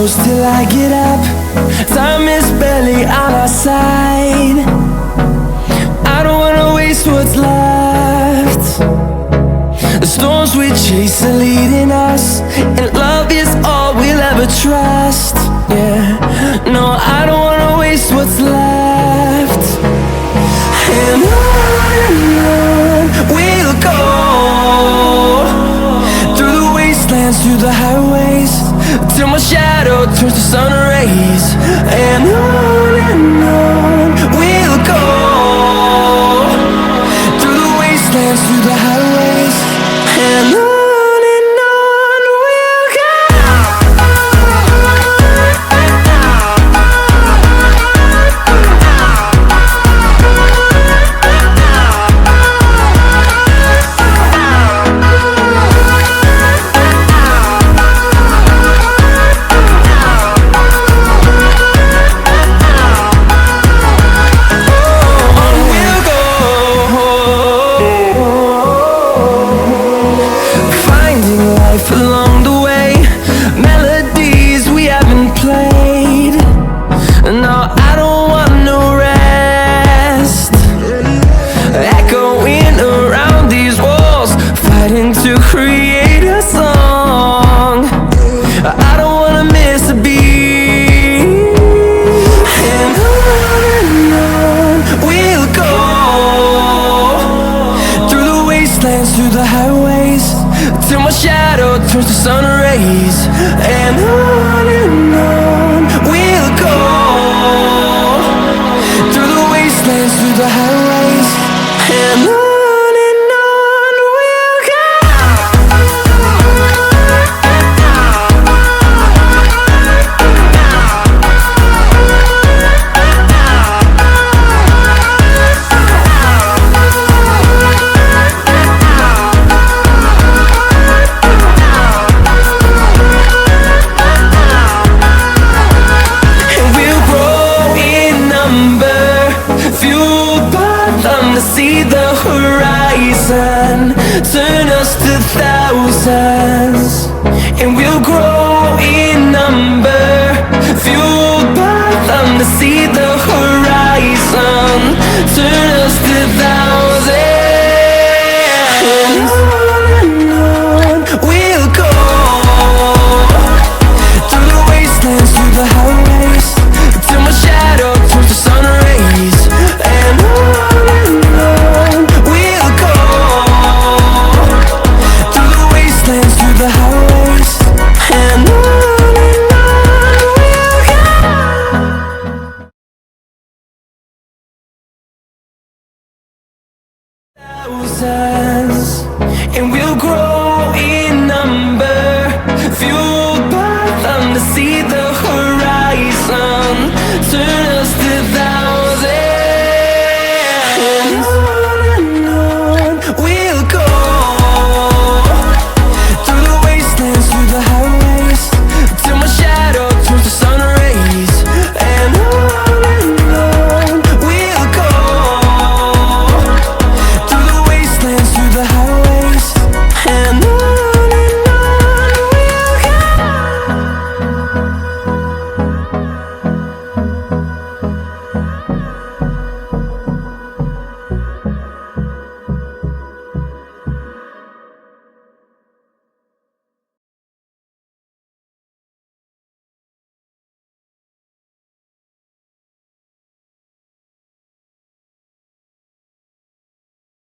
close till I get up. Time is barely on our side. I don't wanna waste what's left. The storms we chase are leading us, and love is all we'll ever trust. Yeah, no, I don't wanna waste what's left. And on we'll go, through the wastelands, through the highways, till my shadow turns to sun rays. And on we'll go, through the wastelands, through the highways, and on. Along the way, melodies we haven't played. No, I don't want no rest. Echoing around these walls, fighting to create a song. I don't wanna miss a beat. And on we'll go, through the wastelands, through the highways, till my shadow turns to sun rays. And on we'll go, through the wastelands, through the highways, and on we'll go. See the horizon.